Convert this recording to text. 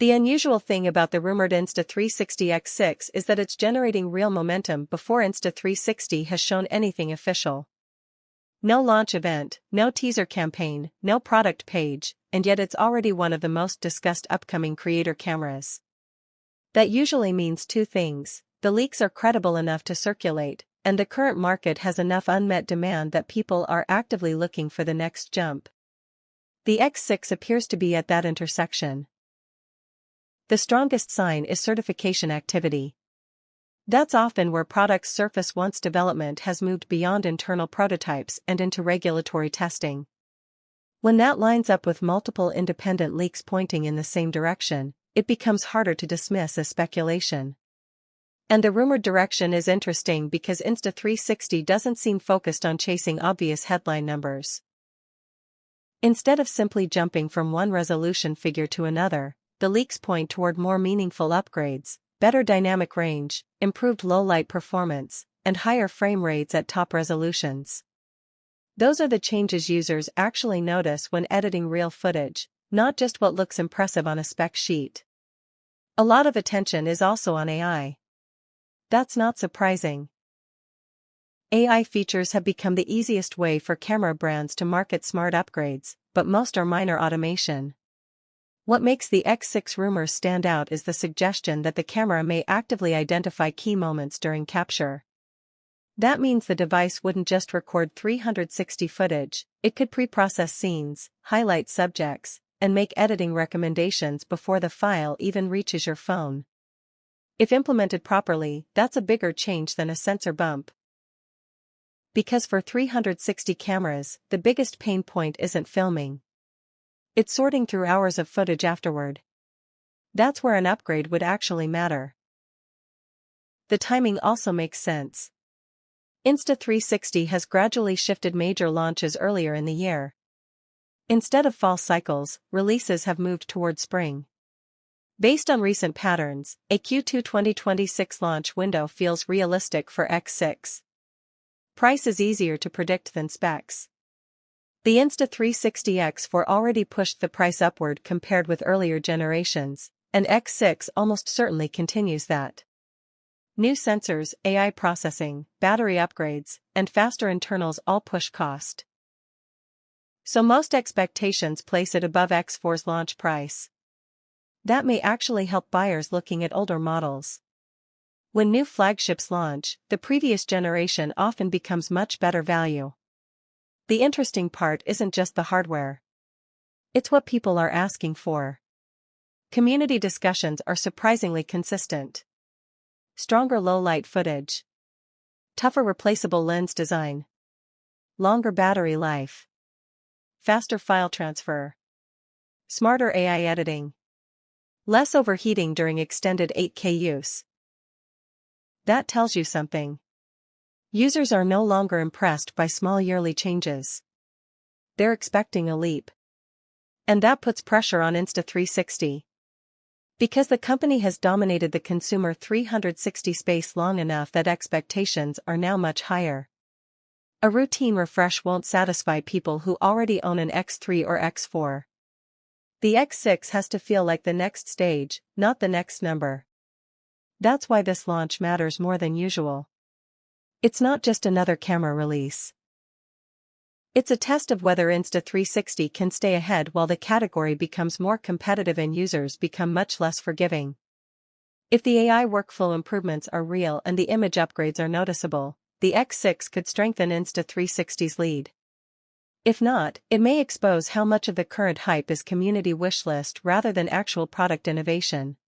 The unusual thing about the rumored Insta360 X6 is that it's generating real momentum before Insta360 has shown anything official. No launch event, no teaser campaign, no product page, and yet it's already one of the most discussed upcoming creator cameras. That usually means two things: the leaks are credible enough to circulate, and the current market has enough unmet demand that people are actively looking for the next jump. The X6 appears to be at that intersection. The strongest sign is certification activity. That's often where products surface once development has moved beyond internal prototypes and into regulatory testing. When that lines up with multiple independent leaks pointing in the same direction, it becomes harder to dismiss as speculation. And the rumored direction is interesting because Insta360 doesn't seem focused on chasing obvious headline numbers. Instead of simply jumping from one resolution figure to another, the leaks point toward more meaningful upgrades, better dynamic range, improved low-light performance, and higher frame rates at top resolutions. Those are the changes users actually notice when editing real footage, not just what looks impressive on a spec sheet. A lot of attention is also on AI. That's not surprising. AI features have become the easiest way for camera brands to market smart upgrades, but most are minor automation. What makes the X6 rumors stand out is the suggestion that the camera may actively identify key moments during capture. That means the device wouldn't just record 360 footage, it could pre-process scenes, highlight subjects, and make editing recommendations before the file even reaches your phone. If implemented properly, that's a bigger change than a sensor bump. Because for 360 cameras, the biggest pain point isn't filming. It's sorting through hours of footage afterward. That's where an upgrade would actually matter. The timing also makes sense. Insta360 has gradually shifted major launches earlier in the year. Instead of fall cycles, releases have moved toward spring. Based on recent patterns, a Q2 2026 launch window feels realistic for X6. Price is easier to predict than specs. The Insta360 X4 already pushed the price upward compared with earlier generations, and X6 almost certainly continues that. New sensors, AI processing, battery upgrades, and faster internals all push cost. So most expectations place it above X4's launch price. That may actually help buyers looking at older models. When new flagships launch, the previous generation often becomes much better value. The interesting part isn't just the hardware. It's what people are asking for. Community discussions are surprisingly consistent. Stronger low-light footage. Tougher replaceable lens design. Longer battery life. Faster file transfer. Smarter AI editing. Less overheating during extended 8K use. That tells you something. Users are no longer impressed by small yearly changes. They're expecting a leap. And that puts pressure on Insta360. Because the company has dominated the consumer 360 space long enough that expectations are now much higher. A routine refresh won't satisfy people who already own an X3 or X4. The X6 has to feel like the next stage, not the next number. That's why this launch matters more than usual. It's not just another camera release. It's a test of whether Insta360 can stay ahead while the category becomes more competitive and users become much less forgiving. If the AI workflow improvements are real and the image upgrades are noticeable, the X6 could strengthen Insta360's lead. If not, it may expose how much of the current hype is community wishlist rather than actual product innovation.